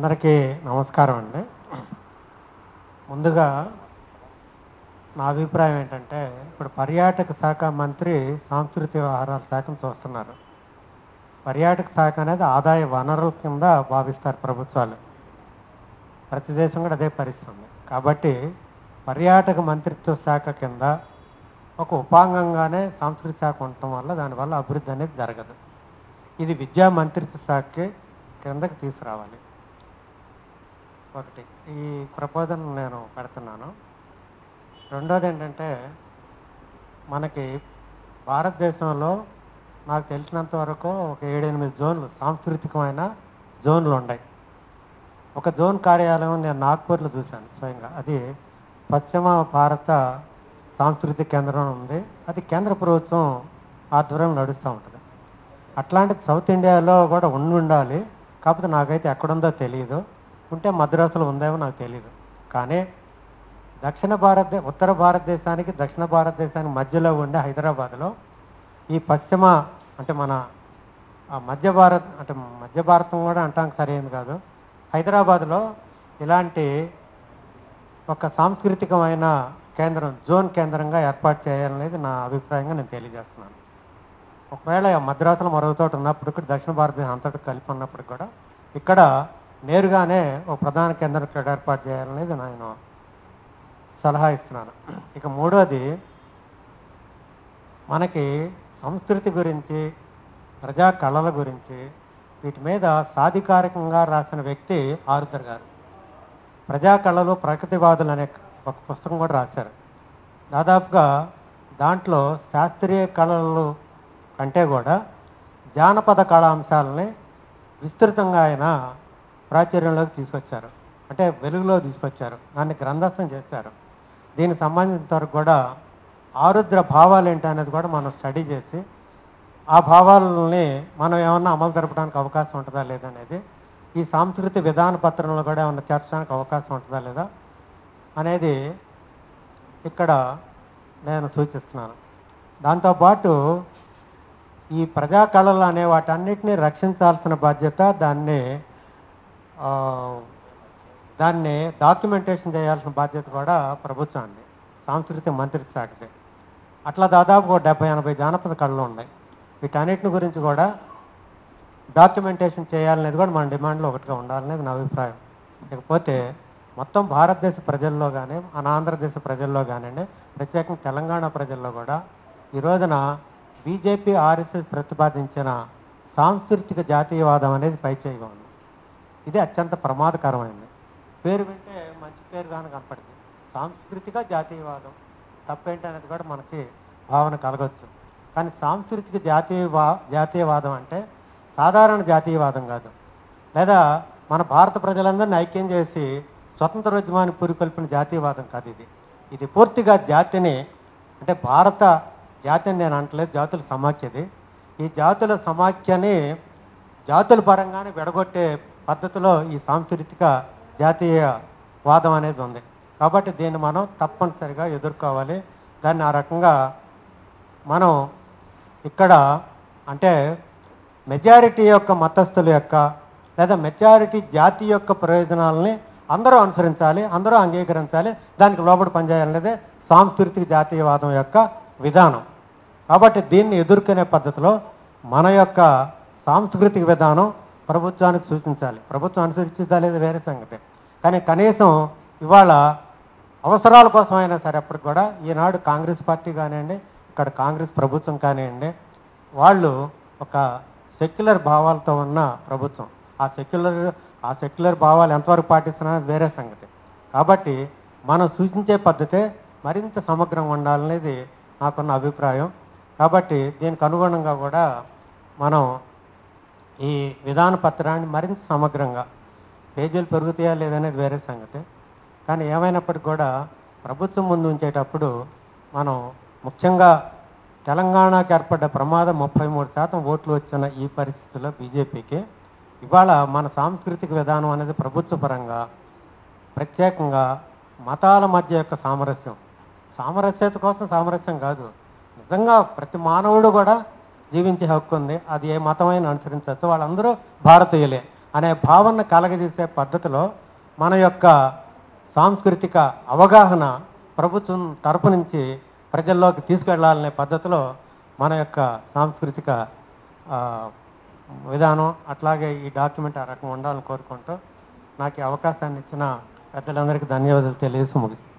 అందరికీ నమస్కారం అండి. ముందుగా నా అభిప్రాయం ఏంటంటే, ఇప్పుడు పర్యాటక శాఖ మంత్రి సాంస్కృతిక వ్యవహారాల శాఖను చూస్తున్నారు. పర్యాటక శాఖ అనేది ఆదాయ వనరుల కింద భావిస్తారు ప్రభుత్వాలు. ప్రతి దేశం కూడా అదే పరిస్థితుంది. కాబట్టి పర్యాటక మంత్రిత్వ శాఖ కింద ఒక ఉపాంగంగానే సాంస్కృతిక శాఖ ఉండటం వల్ల దానివల్ల అభివృద్ధి అనేది జరగదు. ఇది విద్యా మంత్రిత్వ శాఖకి కిందకి తీసుకురావాలి. ఒకటి ఈ ప్రపోజల్ నేను పెడుతున్నాను. రెండోది ఏంటంటే, మనకి భారతదేశంలో నాకు తెలిసినంత వరకు ఒక 7-8 జోన్లు సాంస్కృతికమైన జోన్లు ఉన్నాయి. ఒక జోన్ కార్యాలయం నేను నాగ్పూర్లో చూశాను స్వయంగా. అది పశ్చిమ భారత సాంస్కృతిక కేంద్రం ఉంది. అది కేంద్ర ప్రభుత్వం ఆధ్వర్యంలో నడుస్తూ ఉంటుంది. అట్లాంటి సౌత్ ఇండియాలో కూడా ఉండాలి. కాకపోతే నాకైతే ఎక్కడుందో తెలియదు. ఉంటే మద్రాసులో ఉందేమో నాకు తెలియదు. కానీ ఉత్తర భారతదేశానికి దక్షిణ భారతదేశానికి మధ్యలో ఉండే హైదరాబాద్లో ఈ పశ్చిమ అంటే మన మధ్య భారతం కూడా అంటాం సరైనది కాదు. హైదరాబాద్లో ఇలాంటి ఒక సాంస్కృతికమైన కేంద్రం జోన్ కేంద్రంగా ఏర్పాటు చేయాలనేది నా అభిప్రాయంగా నేను తెలియజేస్తున్నాను. ఒకవేళ మద్రాసులో మరో చోట ఉన్నప్పటికీ దక్షిణ భారతదేశం అంతటా కలిపి ఉన్నప్పటికి కూడా ఇక్కడ నేరుగానే ఒక ప్రధాన కేంద్రం ఏర్పాటు చేయాలనేది నేను సలహా ఇస్తున్నాను. ఇక మూడోది, మనకి సంస్కృతి గురించి ప్రజా కళల గురించి వీటి మీద సాధికారికంగా రాసిన వ్యక్తి ఆరుద్ర గారు. ప్రజా కళలు ప్రకృతివాదులు అనే ఒక పుస్తకం కూడా రాశారు. దాదాపుగా దాంట్లో శాస్త్రీయ కళలు కంటే కూడా జానపద కళా అంశాలని విస్తృతంగా ఆయన ప్రాచుర్యంలోకి తీసుకొచ్చారు. అంటే వెలుగులో తీసుకొచ్చారు. దాన్ని గ్రంథస్థం చేశారు. దీనికి సంబంధించిన వరకు కూడా ఆరుద్ర భావాలు ఏంటి అనేది కూడా మనం స్టడీ చేసి ఆ భావాలని మనం ఏమన్నా అమలు జరపడానికి అవకాశం ఉంటుందా లేదనేది ఈ సాంస్కృతిక విధాన పత్రంలో కూడా ఏమన్నా చేర్చడానికి అవకాశం ఉంటుందా లేదా అనేది ఇక్కడ నేను సూచిస్తున్నాను. దాంతోపాటు ఈ ప్రజా కళలు అనే వాటన్నిటినీ రక్షించాల్సిన బాధ్యత, దాన్ని డాక్యుమెంటేషన్ చేయాల్సిన బాధ్యత కూడా ప్రభుత్వాన్ని, సాంస్కృతిక మంత్రిత్వ శాఖకి. అట్లా దాదాపు 70-80 జానపద కళలు ఉన్నాయి. వీటన్నిటిని గురించి కూడా డాక్యుమెంటేషన్ చేయాలనేది కూడా మన డిమాండ్లో ఒకటిగా ఉండాలనేది నా అభిప్రాయం. లేకపోతే మొత్తం భారతదేశ ప్రజల్లో కానీ మన ఆంధ్రదేశ ప్రజల్లో కానివ్వండి, ప్రత్యేకంగా తెలంగాణ ప్రజల్లో కూడా ఈ రోజున బీజేపీ ఆర్ఎస్ఎస్ ప్రతిపాదించిన సాంస్కృతిక జాతీయవాదం అనేది పైచేయిగా ఉంది. ఇది అత్యంత ప్రమాదకరమైనది. పేరు వింటే మంచి పేరుగానే కనపడింది. సాంస్కృతిక జాతీయవాదం తప్పేంటి అనేది కూడా మనకి భావన కలగవచ్చు. కానీ సాంస్కృతిక జాతీయవాదం అంటే సాధారణ జాతీయవాదం కాదు. లేదా మన భారత ప్రజలందరినీ ఐక్యం చేసి స్వతంత్రోద్యమానికి పురికొల్పిన జాతీయవాదం కాదు. ఇది పూర్తిగా జాతిని, అంటే భారత జాతిని నేను అంటలేదు, జాతుల సమాఖ్యది. ఈ జాతుల సమాఖ్యని జాతుల పరంగానే విడగొట్టే పద్ధతిలో ఈ సాంస్కృతిక జాతీయవాదం అనేది ఉంది. కాబట్టి దీన్ని మనం తప్పనిసరిగా ఎదుర్కోవాలి. దాన్ని ఆ రకంగా మనం ఇక్కడ అంటే మెజారిటీ యొక్క మతస్థుల యొక్క లేదా మెజారిటీ జాతి యొక్క ప్రయోజనాలని అందరూ అనుసరించాలి, అందరూ అంగీకరించాలి, దానికి లోబడి పనిచేయాలనేదే సాంస్కృతిక జాతీయవాదం యొక్క విధానం. కాబట్టి దీన్ని ఎదుర్కొనే పద్ధతిలో మన యొక్క సాంస్కృతిక విధానం ప్రభుత్వానికి సూచించాలి. ప్రభుత్వం అనుసరించాలి, వేరే సంగతి. కానీ కనీసం ఇవాళ అవసరాల కోసం అయినా సరే అప్పటికి కూడా ఈనాడు కాంగ్రెస్ పార్టీ కానివ్వండి, ఇక్కడ కాంగ్రెస్ ప్రభుత్వం కానివ్వండి, వాళ్ళు ఒక సెక్యులర్ భావాలతో ఉన్న ప్రభుత్వం. ఆ సెక్యులర్ భావాలు ఎంతవరకు పాటిస్తున్నది వేరే సంగతి. కాబట్టి మనం సూచించే పద్ధతే మరింత సమగ్రంగా ఉండాలనేది నాకున్న అభిప్రాయం. కాబట్టి దీనికి అనుగుణంగా కూడా మనం ఈ విధాన పత్రాన్ని మరింత సమగ్రంగా, పేజీలు పెరుగుతాయా లేదనేది వేరే సంగతి. కానీ ఏమైనప్పటికీ కూడా ప్రభుత్వం ముందు ఉంచేటప్పుడు మనం ముఖ్యంగా తెలంగాణకు ఏర్పడ్డ ప్రమాదం 33% ఓట్లు వచ్చిన ఈ పరిస్థితుల్లో బీజేపీకి ఇవాళ మన సాంస్కృతిక విధానం అనేది ప్రభుత్వ పరంగా ప్రత్యేకంగా మతాల మధ్య యొక్క సామరస్యత కోసం సామరస్యం కాదు, నిజంగా ప్రతి మానవుడు కూడా జీవించే హక్కు ఉంది. అది ఏ మతమైనా అనుసరించవచ్చు. వాళ్ళందరూ భారతీయులే. అనే భావన కలగజేసే పద్ధతిలో మన యొక్క సాంస్కృతిక అవగాహన ప్రభుత్వం తరపు నుంచి ప్రజల్లోకి తీసుకెళ్లాలనే పద్ధతిలో మన యొక్క సాంస్కృతిక విధానం అట్లాగే ఈ డాక్యుమెంట్ ఆ రకంగా ఉండాలని కోరుకుంటూ నాకు ఈ అవకాశాన్ని ఇచ్చిన పెద్దలందరికీ ధన్యవాదాలు తెలియజేసి ముగిస్తాను.